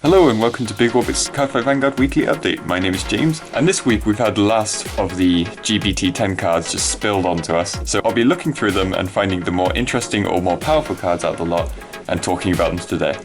Hello and welcome to Big Orbit's Cardfight Vanguard Weekly Update. My name is James, and this week we've had the last of the GBT10 cards just spilled onto us, so I'll be looking through them and finding the more interesting or more powerful cards out of the lot and talking about them today.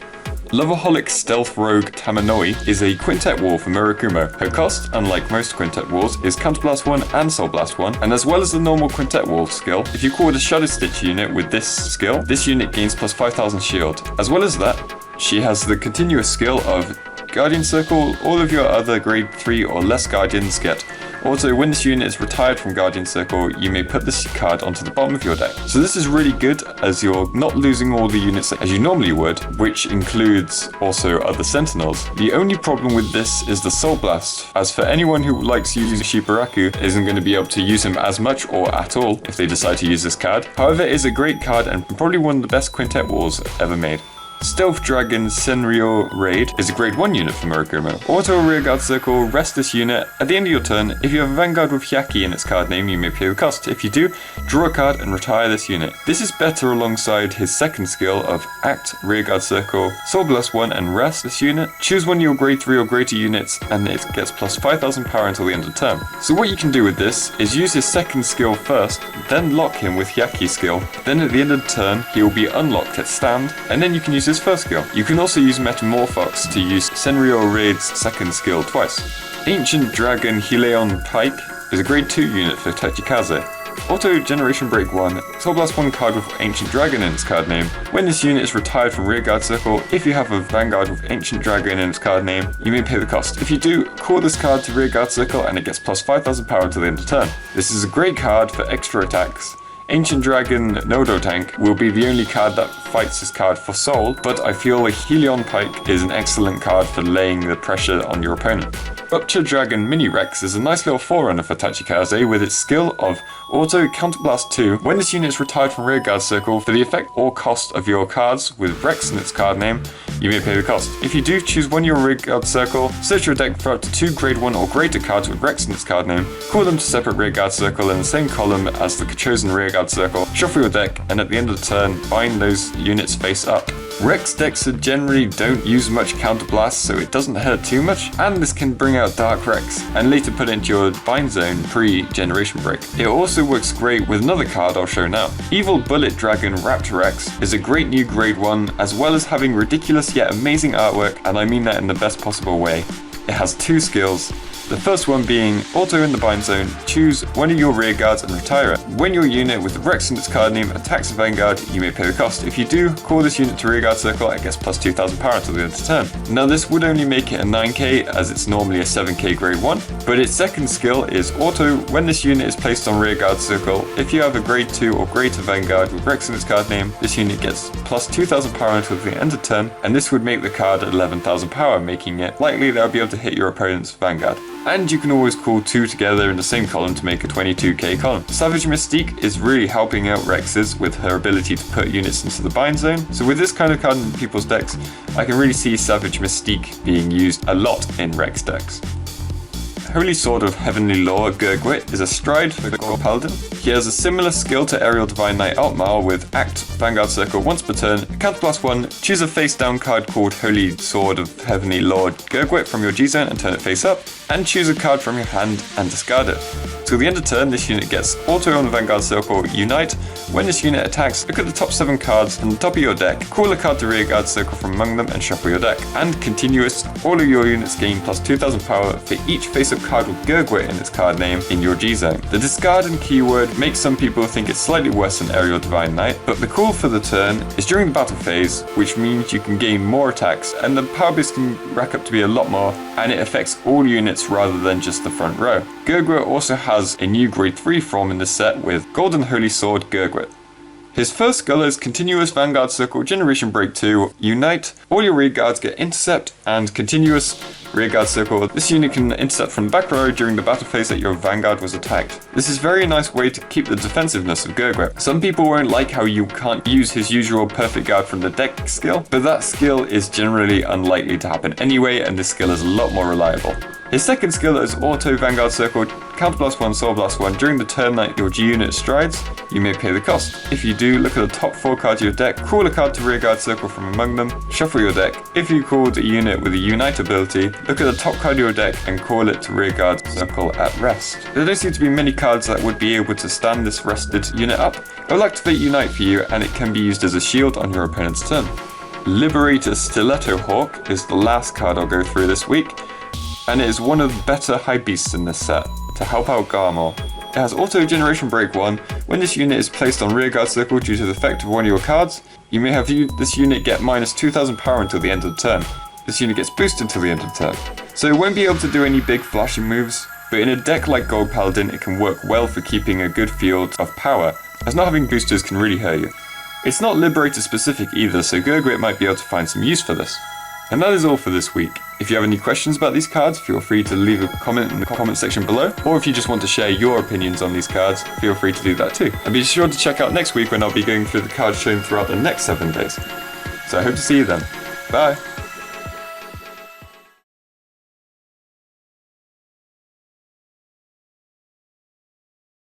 Loverholic Stealth Rogue Tamanoi is a quintet wall for Murakumo. Her cost, unlike most quintet walls, is Counterblast 1 and Soul Blast 1, and as well as the normal quintet wall skill, if you call a Shadow Stitch unit with this skill, this unit gains plus 5000 shield. As well as that, she has the continuous skill of Guardian Circle. All of your other grade 3 or less Guardians get auto. When this unit is retired from Guardian Circle, you may put this card onto the bottom of your deck. So this is really good as you're not losing all the units as you normally would, which includes also other Sentinels. The only problem with this is the Soul Blast, as for anyone who likes using Shibaraku isn't going to be able to use him as much or at all if they decide to use this card. However, it is a great card and probably one of the best quintet walls ever made. Stealth Dragon Senryo Raid is a grade 1 unit for Murakumo. Auto Rearguard Circle, rest this unit. At the end of your turn, if you have a Vanguard with Hyaki in its card name, you may pay the cost. If you do, draw a card and retire this unit. This is better alongside his second skill of Act, Rearguard Circle, Soul Blast 1 and rest this unit. Choose one of your grade 3 or greater units and it gets plus 5000 power until the end of the turn. So what you can do with this is use his second skill first, then lock him with Hyaki's skill. Then at the end of the turn, he will be unlocked at stand, and then you can use his first skill. You can also use Metamorphox to use Senryo Raid's second skill twice. Ancient Dragon Hileon Pike is a grade 2 unit for Tachikaze. Auto Generation Break 1, Soul Blast 1 card with Ancient Dragon in its card name. When this unit is retired from Rearguard Circle, if you have a Vanguard with Ancient Dragon in its card name, you may pay the cost. If you do, call this card to Rearguard Circle and it gets plus 5000 power until the end of turn. This is a great card for extra attacks. Ancient Dragon Nodo Tank will be the only card that fights this card for soul, but I feel like Helion Pike is an excellent card for laying the pressure on your opponent. Rupture Dragon Mini Rex is a nice little forerunner for Tachikaze with its skill of Auto Counterblast 2. When this unit is retired from Rearguard Circle, for the effect or cost of your cards with Rex in its card name, you may pay the cost. If you do, choose one of your Rearguard Circle, search your deck for up to 2 grade 1 or greater cards with Rex in its card name, call them to separate Rearguard Circle in the same column as the chosen Rearguard Circle, shuffle your deck, and at the end of the turn, bind those units face up. Rex decks generally don't use much counterblast, so it doesn't hurt too much, and this can bring out Dark Rex, and later put it into your bind zone pre-Generation Break. It also works great with another card I'll show now. Evil Bullet Dragon Raptor Rex is a great new grade 1, as well as having ridiculous yet amazing artwork, and I mean that in the best possible way. It has 2 skills. The first one being Auto in the bind zone, choose one of your rear guards and retire it. When your unit with Rex in its card name attacks a Vanguard, you may pay the cost. If you do, call this unit to rearguard circle, it gets plus 2000 power until the end of the turn. Now this would only make it a 9k as it's normally a 7k grade 1, but its second skill is Auto. When this unit is placed on rearguard circle, if you have a grade 2 or greater Vanguard with Rex in its card name, this unit gets plus 2000 power until the end of the turn, and this would make the card 11,000 power, making it likely they'll be able to hit your opponent's Vanguard. And you can always call 2 together in the same column to make a 22k column. Savage Mystique is really helping out Rex's with her ability to put units into the bind zone. So with this kind of card in people's decks, I can really see Savage Mystique being used a lot in Rex decks. Holy Sword of Heavenly Lore Gurgwit is a stride for Gore Paladin. He has a similar skill to Aerial Divine Knight Altmar with Act, Vanguard Circle once per turn, Counterblast 1, choose a face down card called Holy Sword of Heavenly Lord Gurgwit from your G-Zone and turn it face up, and choose a card from your hand and discard it. Till the end of turn, this unit gets Auto on the Vanguard Circle, Unite. When this unit attacks, look at the top 7 cards on the top of your deck, call a card to Rearguard Circle from among them and shuffle your deck. And continuous, all of your units gain plus 2000 power for each face-up card with Gurgwit in its card name in your G-Zone. The discard and keyword makes some people think it's slightly worse than Aerial Divine Knight, but the call for the turn is during the battle phase, which means you can gain more attacks, and the power boost can rack up to be a lot more, and it affects all units rather than just the front row. Gurgwit also has a new grade 3 form in the set with Golden Holy Sword Gurgwit. His first skill is Continuous Vanguard Circle Generation Break 2, Unite. All your rear guards get Intercept and Continuous Rearguard Circle. This unit can intercept from the back row during the battle phase that your Vanguard was attacked. This is a very nice way to keep the defensiveness of Gurgwit. Some people won't like how you can't use his usual Perfect Guard from the deck skill, but that skill is generally unlikely to happen anyway, and this skill is a lot more reliable. His second skill is Auto Vanguard Circle. Counter Blast 1, Soul Blast 1. During the turn that your G unit strides, you may pay the cost. If you do, look at the top 4 cards of your deck, call a card to Rearguard Circle from among them, shuffle your deck. If you called a unit with a Unite ability, look at the top card of your deck and call it to Rearguard Circle at rest. There don't seem to be many cards that would be able to stand this rested unit up. I will activate Unite for you, and it can be used as a shield on your opponent's turn. Liberator Stiletto Hawk is the last card I'll go through this week, and it is one of the better high beasts in this set to help out Garmor. It has Auto Generation Break 1. When this unit is placed on Rearguard Circle due to the effect of one of your cards, you may have this unit get minus 2000 power until the end of the turn. This unit gets boosted until the end of the turn. So it won't be able to do any big flashing moves, but in a deck like Gold Paladin it can work well for keeping a good field of power, as not having boosters can really hurt you. It's not Liberator specific either, so Gurgwit might be able to find some use for this. And that is all for this week. If you have any questions about these cards, feel free to leave a comment in the comment section below, or if you just want to share your opinions on these cards, feel free to do that too. And be sure to check out next week when I'll be going through the cards shown throughout the next 7 days. So I hope to see you then. Bye!